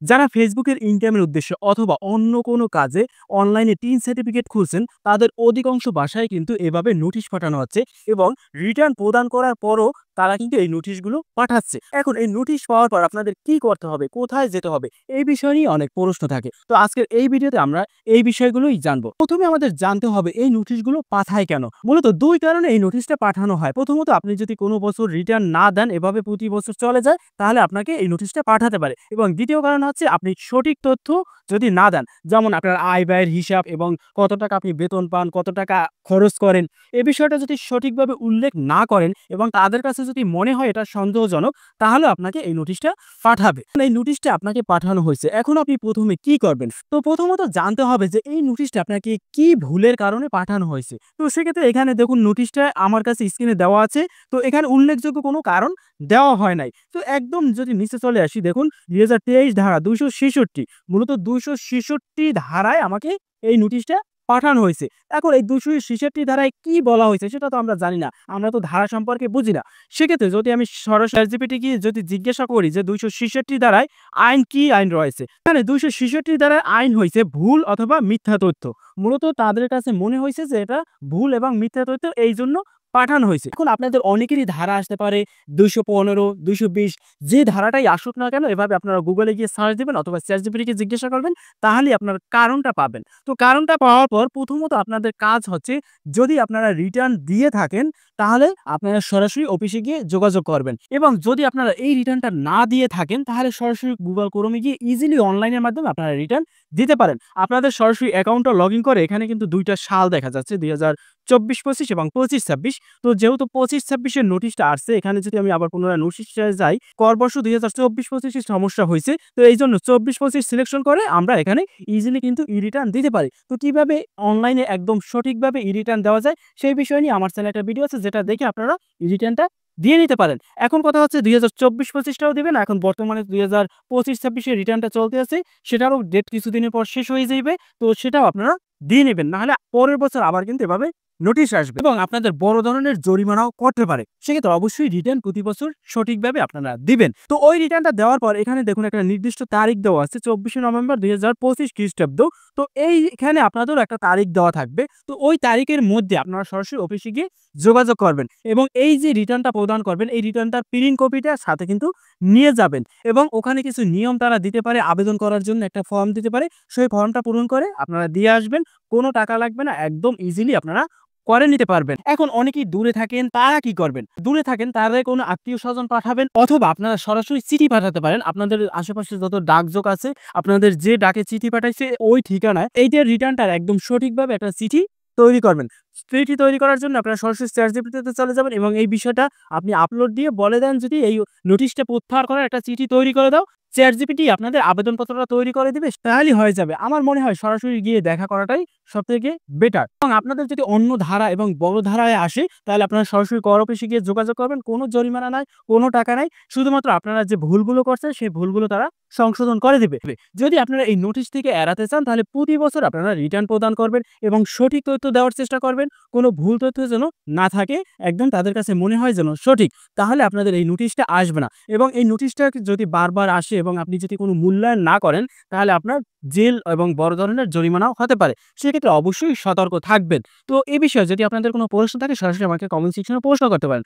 যারা ফেসবুকের ইনকামের উদ্দেশ্যে অথবা অন্য কোনো কাজে অনলাইনে টিন সার্টিফিকেট খুলছেন তাদের অধিকাংশ বাসায় কিন্তু এভাবে নোটিশ পাঠানো হচ্ছে এবং রিটার্ন প্রদান করার পরও তারা কিন্তু এই নোটিশগুলো পাঠাচ্ছে। এখন এই নোটিশ পাওয়ার পর আপনাদের কি করতে হবে, কোথায় যেতে হবে, এই বিষয় নিয়ে অনেক প্রশ্ন থাকে। তো আজকের এই ভিডিওতে আমরা এই বিষয়গুলোই জানবো। প্রথমে আমাদের জানতে হবে এই নোটিশগুলো পাঠায় কেন। মূলত দুই কারণে এই নোটিশটা পাঠানো হয়। প্রথমত, আপনি যদি কোনো বছর রিটার্ন না দেন, এভাবে প্রতি বছর চলে যায়, তাহলে আপনাকে এই নোটিশটা পাঠাতে পারে। এবং দ্বিতীয় কারণ হচ্ছে আপনি সঠিক তথ্য যদি না দেন, যেমন আপনার আয় ব্যয়ের হিসাব এবং কত টাকা আপনি বেতন পান, কত টাকা খরচ করেন, এই বিষয়টা যদি সঠিকভাবে উল্লেখ না করেন এবং তাদের কাছে যদি মনে হয় এটা সন্দেহজনক, তাহলে আপনাকে এই নোটিশটা পাঠাবে। এই নোটিশটা আপনাকে পাঠানো হয়েছে, এখন আপনি প্রথমে কি করবেন? তো প্রথমত জানতে হবে যে এই নোটিশটা আপনাকে কি ভুলের কারণে পাঠানো হয়েছে। তো সেক্ষেত্রে এখানে দেখুন নোটিশটা আমার কাছে স্ক্রিনে দেওয়া আছে। তো এখানে উল্লেখযোগ্য কোনো কারণ দেওয়া হয় নাই। তো একদম যদি নিচে চলে আসি, দেখুন ২০২৩ ধারা ২৬৬, মূলত ২৬৬ ধারায় আমাকে এই নোটিশটা পাঠানো হয়েছে। এখন এই ২৬৬ ধারায় কি বলা হয়েছে সেটা তো আমরা জানি না। আমরা তো ধারা সম্পর্কে বুঝি না। সেক্ষেত্রে যদি আমি সরাসরি ChatGPT গিয়ে যদি জিজ্ঞাসা করি যে ২৬৬ ধারায় কি আইন রয়েছে? এখানে ২৬৬ ধারায় আইন হইছে ভুল অথবা মিথ্যা তথ্য। মূলত তাদের কাছে মনে হইছে যে এটা ভুল এবং মিথ্যা তথ্য, এইজন্য পাঠানো হয়েছে। এখন আপনাদের অনেকেরই ধারা আসতে পারে ২১৫, ২২০, যে ধারাটাই আসুক না কেন, এভাবে আপনারা গুগলে গিয়ে সার্চ দিবেন অথবা ChatGPT কে জিজ্ঞাসা করবেন, তাহলেই আপনারা কারণটা পাবেন। তো কারণটা পাওয়ার পর প্রথমত আপনাদের কাজ হচ্ছে, যদি আপনারা রিটার্ন দিয়ে থাকেন তাহলে আপনারা সরাসরি অফিসে গিয়ে যোগাযোগ করবেন এবং যদি আপনারা এই রিটার্নটা না দিয়ে থাকেন তাহলে সরাসরি গুগল ক্রোমে গিয়ে ইজিলি অনলাইনের মাধ্যমে আপনারা রিটার্ন দিতে পারেন। আপনাদের সরাসরি অ্যাকাউন্টটা লগইন করে এখানে কিন্তু ২ টা সাল দেখা যাচ্ছে, ২০২৪-২৫ এবং ২৫-২৬। তো যেহেতু ২৫-২৬ এর নোটিশটা আসছে, এখানে যদি আমি আবার পুনরায় নোটিশে যাই, করবর্ষ ২০২৪-২৫ এর সমস্যা হইছে। তো এইজন্য ২৪-২৫ সিলেকশন করে আমরা এখানে ইজিলি কিন্তু ই-রিটার্ন দিতে পারি। তো কিভাবে অনলাইনে একদম সঠিকভাবে ই-রিটার্ন দেওয়া যায় সেই বিষয় নিয়ে আমার চ্যানেলে একটা ভিডিও আছে, যেটা দেখে আপনারা ই-রিটার্নটা দিয়ে নিতে পারেন। এখন কথা হচ্ছে ২০২৪-২৫ টাও দিবেন। এখন বর্তমানে ২০২৫-২৬ এর রিটার্নটা চলতে আছে, সেটারও ডেট কিছুদিনের পর শেষ হয়ে যাইবে। তো সেটাও আপনারা দিয়ে নিবেন। নাহলে পরের বছর আবার কিন্তু এভাবে নোটিশ আসবে এবং আপনাদের বড় ধরনের জরিমানাও করতে পারে। সেক্ষেত্রে অবশ্যই রিটার্ন প্রতি বছর সঠিকভাবে আপনারা দিবেন। তো ওই রিটার্নটা দেওয়ার পর এখানে দেখুন একটা নির্দিষ্ট তারিখ দেওয়া আছে, ২৪শে নভেম্বর ২০২৫ খ্রিস্টাব্দ। তো এইখানে আপনাদেরও একটা তারিখ দেওয়া থাকবে। তো ওই তারিখের মধ্যে আপনারা সরাসরি অফিসে গিয়ে যোগাযোগ করবেন এবং এই যে রিটার্নটা প্রদান করবেন, এই রিটার্নটার প্রিন্ট কপিটা সাথে কিন্তু নিয়ে যাবেন এবং ওখানে কিছু নিয়ম তারা দিতে পারে, আবেদন করার জন্য একটা ফর্ম দিতে পারে। সেই ফর্মটা পূরণ করে আপনারা দিয়ে আসবেন। কোনো টাকা লাগবে না, একদম ইজিলি আপনারা করে নিতে পারবেন। এখন অনেকেই দূরে থাকেন, তারা কি করবেন? দূরে থাকেন তারা কোনো আত্মীয়স্বজন পাঠাবেন অথবা আপনারা সরাসরি চিঠি পাঠাতে পারেন। আপনাদের আশেপাশে যত ডাকযোগ আছে, আপনাদের যে ডাকে চিঠি পাঠাইছে ওই ঠিকানায় এইটার রিটার্নটার একদম সঠিকভাবে একটা চিঠি তৈরি করবেন। চিঠি তৈরি করার জন্য আপনারা সরাসরি ChatGPT তে চলে যাবেন এবং এই বিষয়টা আপনি আপলোড দিয়ে বলে দেন, যদি এই নোটিশটা প্রত্যাহার করার একটা চিঠি তৈরি করে দাও, ChatGPT আপনাদের আবেদনপত্রটা তৈরি করে দিবে, তাহলেই হয়ে যাবে। আমার মনে হয় সরাসরি গিয়ে দেখা করাটাই সবথেকে বেটার। এবং আপনাদের যদি অন্য ধারা এবং বড় ধারায় আসে, তাহলে আপনারা সরাসরি কর অফিসে গিয়ে যোগাযোগ করবেন। কোনো জরিমানা নাই, কোনো টাকা নাই। শুধুমাত্র আপনারা যে ভুলগুলো করছেন সেই ভুলগুলো তারা সংশোধন করে দিবে। যদি আপনারা এই নোটিশ থেকে এড়াতে চান, তাহলে প্রতি বছর আপনারা রিটার্ন প্রদান করবেন এবং সঠিক তথ্য দেওয়ার চেষ্টা করবেন। কোনো ভুল তথ্য যেন না থাকে, একদম তাদের কাছে মনে হয় যেন সঠিক। তাহলে আপনাদের এই নোটিশটা আসবে না এবং এই নোটিশটা যদি বারবার আসে এবং আপনি যদি কোনো মূল্যায়ন না করেন, তাহলে আপনার জেল এবং বড় ধরনের জরিমানাও হতে পারে। সেক্ষেত্রে অবশ্যই সতর্ক থাকবেন। তো এই বিষয়ে যদি আপনাদের কোনো প্রশ্ন থাকে, সরাসরি আমাকে কমেন্ট সেকশনে প্রশ্ন করতে পারেন।